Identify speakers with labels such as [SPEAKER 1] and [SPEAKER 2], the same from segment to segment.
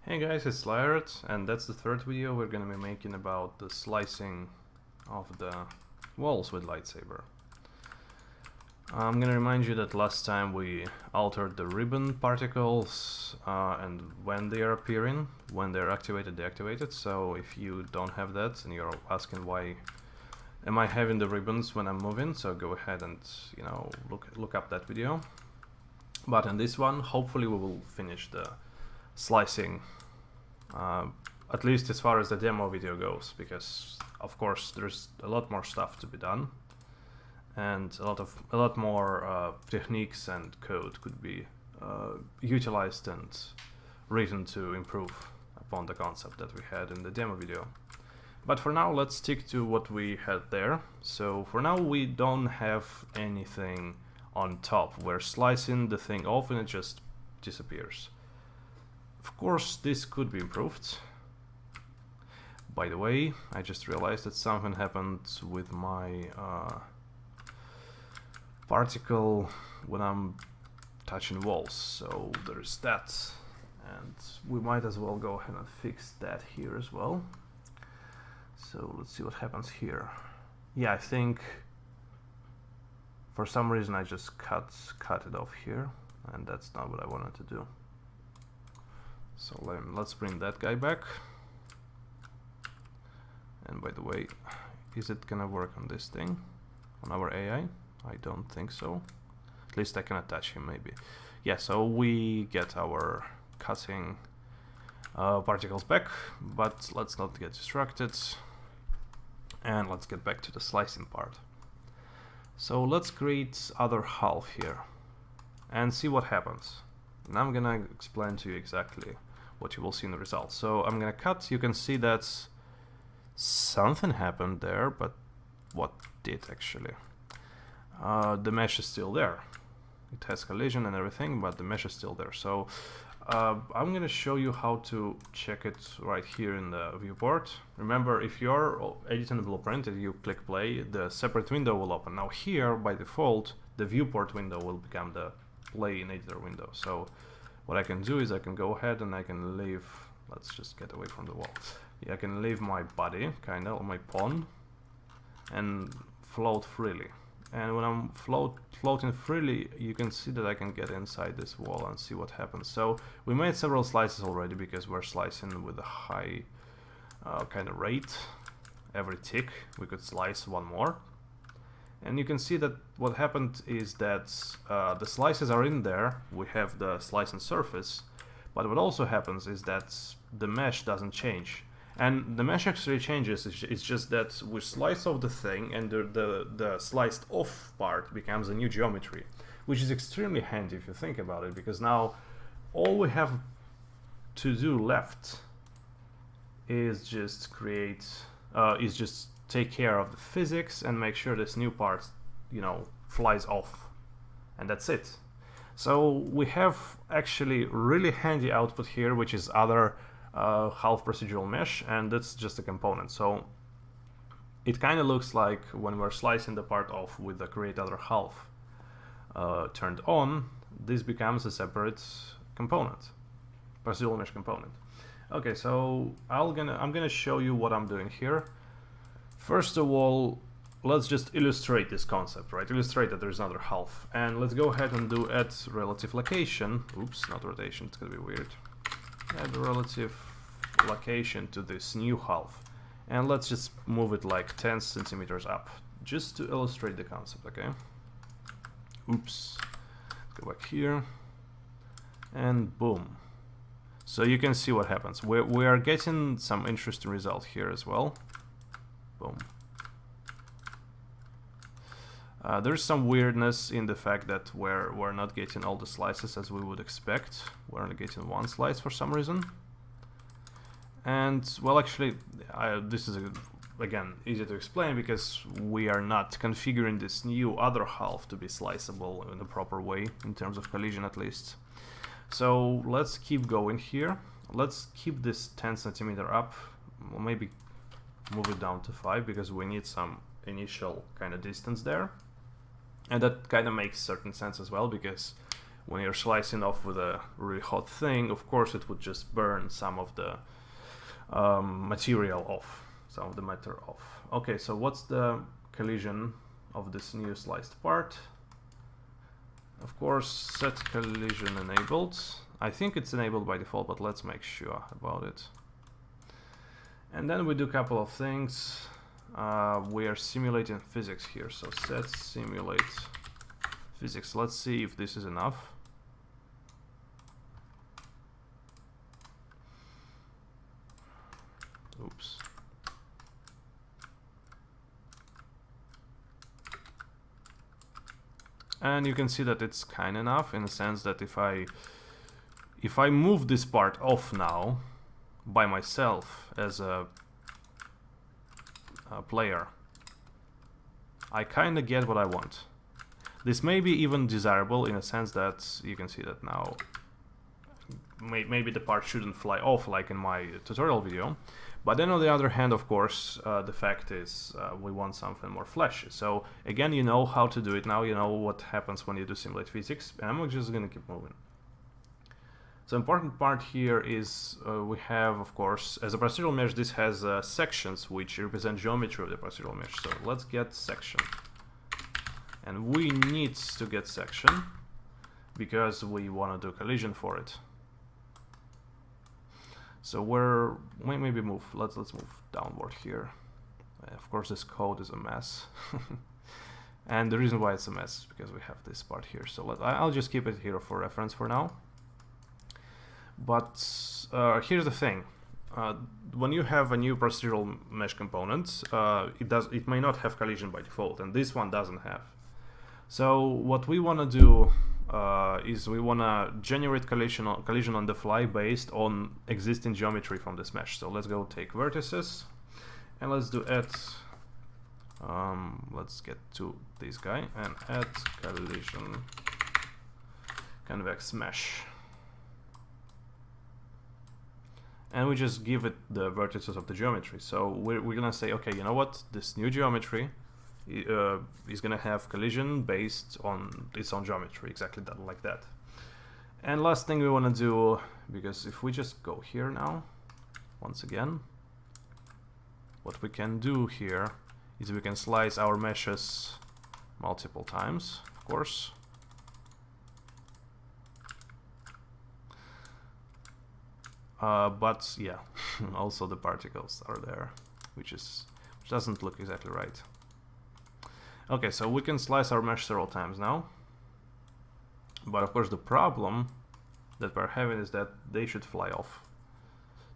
[SPEAKER 1] Hey guys, it's Lyrat, and that's the third video we're gonna be making about the slicing of the walls with Lightsaber. I'm gonna remind you that last time we altered the ribbon particles and when they are appearing, when they're activated, deactivated. So if you don't have that and you're asking why am I having the ribbons when I'm moving, so go ahead and look up that video. But in this one, hopefully we will finish the slicing, at least as far as the demo video goes, because of course there's a lot more stuff to be done, and a lot more techniques and code could be utilized and written to improve upon the concept that we had in the demo video. But for now, let's stick to what we had there. So for now, we don't have anything on top. We're slicing the thing off and it just disappears. Of course, this could be improved. By the way, I just realized that something happened with my particle when I'm touching walls, so there's that. And we might as well go ahead and fix that here as well. So let's see what happens here. Yeah, I think for some reason I just cut it off here, and that's not what I wanted to do. So let's bring that guy back. And by the way, is it gonna work on this thing, on our AI? I don't think so. At least I cannot touch him, maybe. Yeah, so we get our cutting particles back, but let's not get distracted. And let's get back to the slicing part. So let's create other half here and see what happens. And I'm gonna explain to you exactly what you will see in the results. So I'm gonna cut. You can see that something happened there, but what did actually? The mesh is still there. It has collision and everything, but the mesh is still there. So I'm gonna show you how to check it right here in the viewport. Remember, if you're editing the blueprint and you click play, the separate window will open. Now here, by default, the viewport window will become the play in editor window. So what I can do is I can go ahead and I can leave, let's just get away from the wall. Yeah, I can leave my body, kind of, or my pawn, and float freely. And when I'm floating freely, you can see that I can get inside this wall and see what happens. So we made several slices already because we're slicing with a high kind of rate. Every tick we could slice one more. And you can see that what happened is that the slices are in there. We have the slicing surface. But what also happens is that the mesh doesn't change. And the mesh actually changes. It's just that we slice off the thing and the sliced off part becomes a new geometry, which is extremely handy if you think about it, because now all we have to do left is just take care of the physics and make sure this new part, flies off, and that's it. So we have actually really handy output here, which is other half procedural mesh, and that's just a component. So it kind of looks like when we're slicing the part off with the create other half turned on, this becomes a separate component, procedural mesh component. Okay, so I'm gonna show you what I'm doing here. First of all, let's just illustrate this concept, right? Illustrate that there's another half, and let's go ahead and do add relative location. Oops, not rotation, it's gonna be weird. Add relative location to this new half, and let's just move it like 10 centimeters up, just to illustrate the concept, okay? Oops, let's go back here, and boom. So you can see what happens. We are getting some interesting result here as well. Boom. There's some weirdness in the fact that we're not getting all the slices as we would expect. We're only getting one slice for some reason. And, well, actually, this is, again, easy to explain because we are not configuring this new other half to be sliceable in the proper way, in terms of collision at least. So let's keep going here. Let's keep this 10 centimeter up. We'll maybe move it down to 5 because we need some initial kind of distance there. And that kind of makes certain sense as well, because when you're slicing off with a really hot thing, of course it would just burn some of the material off, some of the matter off. Okay, so what's the collision of this new sliced part? Of course, set collision enabled. I think it's enabled by default, but let's make sure about it. And then we do a couple of things. We are simulating physics here, so set simulate physics. Let's see if this is enough. Oops. And you can see that it's kind enough in the sense that if I move this part off now by myself as a player, I kind of get what I want. This may be even desirable in a sense that you can see that now maybe the part shouldn't fly off like in my tutorial video. But then on the other hand, of course, the fact is we want something more flashy. So again, you know how to do it now, you know what happens when you do simulate physics, and I'm just gonna keep moving. So important part here is we have, of course, as a procedural mesh, this has sections which represent geometry of the procedural mesh. So let's get section. And we need to get section because we want to do collision for it. So we're maybe move. Let's move downward here. Of course, this code is a mess, and the reason why it's a mess is because we have this part here. So I'll just keep it here for reference for now. But here's the thing: when you have a new procedural mesh component, it may not have collision by default, and this one doesn't have. So what we want to do is we want to generate collision on the fly based on existing geometry from this mesh. So let's go take vertices and let's do add, let's get to this guy and add collision convex mesh. And we just give it the vertices of the geometry. So we're gonna say, okay, you know what, this new geometry is gonna have collision based on its own geometry, exactly that, like that. And last thing we want to do, because if we just go here now, once again, what we can do here is we can slice our meshes multiple times, of course. But yeah, also the particles are there, which doesn't look exactly right. Okay, so we can slice our mesh several times now, but of course the problem that we're having is that they should fly off,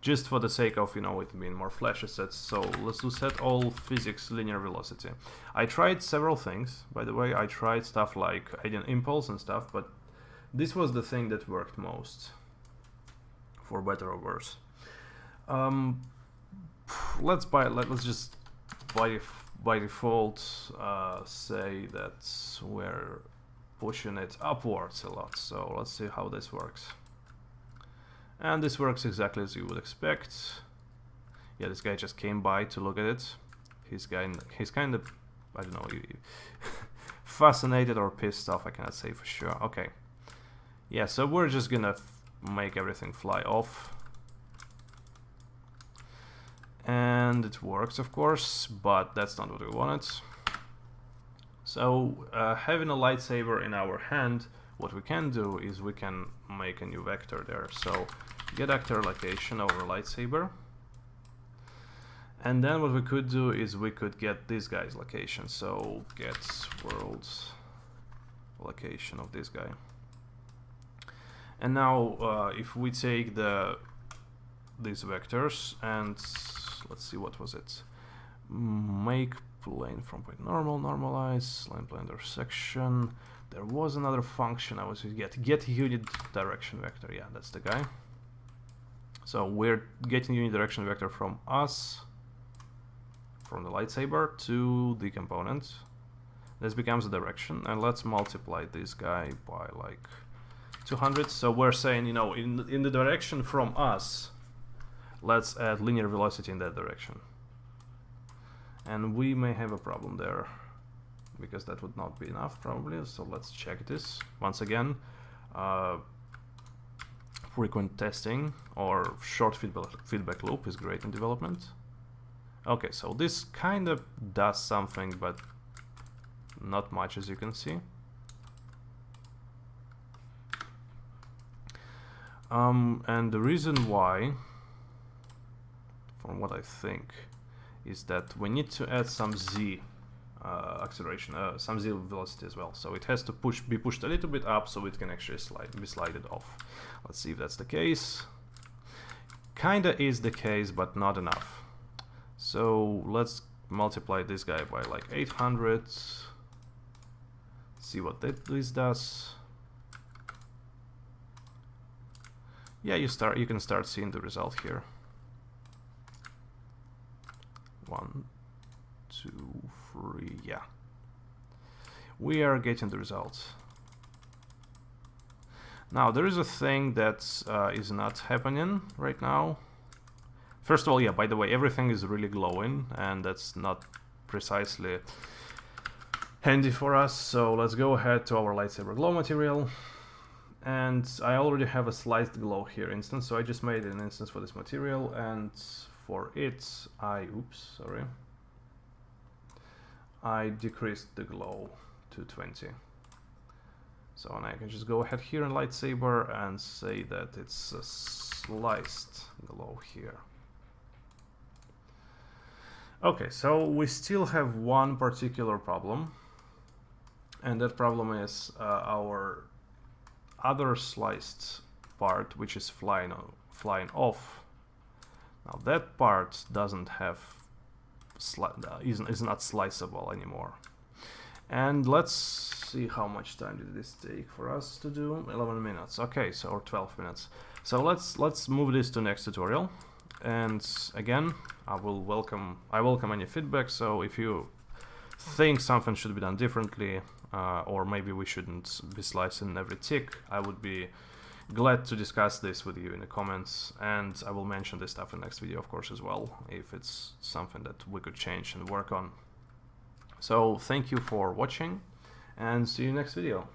[SPEAKER 1] just for the sake of, you know, it being more flashy sets. So let's do set all physics linear velocity. I tried several things, by the way. I tried stuff like adding impulse and stuff, but this was the thing that worked most, for better or worse. Let's just by default say that we're pushing it upwards a lot. So let's see how this works. And this works exactly as you would expect. Yeah, this guy just came by to look at it. He's kind of, I don't know, fascinated or pissed off, I cannot say for sure. Okay. Yeah, so we're just gonna make everything fly off. And it works, of course, but that's not what we wanted. So having a lightsaber in our hand, what we can do is we can make a new vector there. So get actor location over lightsaber. And then what we could do is we could get this guy's location. So get world's location of this guy. And now if we take these vectors and let's see, what was it? Make plane from point normal, normalize, line plane intersection. There was another function I was get unit direction vector. Yeah, that's the guy. So we're getting unit direction vector from us, from the lightsaber to the component. This becomes a direction, and let's multiply this guy by like 200. So we're saying, you know, in the direction from us, let's add linear velocity in that direction. And we may have a problem there, because that would not be enough probably. So let's check this once again. frequent testing or short feedback loop is great in development. Okay, so this kind of does something, but not much, as you can see. And the reason why, from what I think, is that we need to add some z acceleration, some z velocity as well. So it has to be pushed a little bit up so it can actually be slided off. Let's see if that's the case. Kinda is the case, but not enough. So let's multiply this guy by like 800. See what this does. Yeah, you can start seeing the result here. 1, 2, 3, yeah. We are getting the results. Now there is a thing that is not happening right now. First of all, yeah, by the way, everything is really glowing, and that's not precisely handy for us. So let's go ahead to our lightsaber glow material. And I already have a sliced glow here instance, so I just made an instance for this material, and for it I decreased the glow to 20. So now I can just go ahead here in lightsaber and say that it's a sliced glow here. Okay, so we still have one particular problem, and that problem is our other sliced part, which is flying off. Now that part doesn't have is not sliceable anymore. And let's see how much time did this take for us to do. 11 minutes. Okay, so or 12 minutes. So let's move this to next tutorial. And again, I welcome any feedback. So if you think something should be done differently, or maybe we shouldn't be slicing every tick, I would be glad to discuss this with you in the comments, and I will mention this stuff in the next video, of course, as well, if it's something that we could change and work on. So thank you for watching, and see you next video.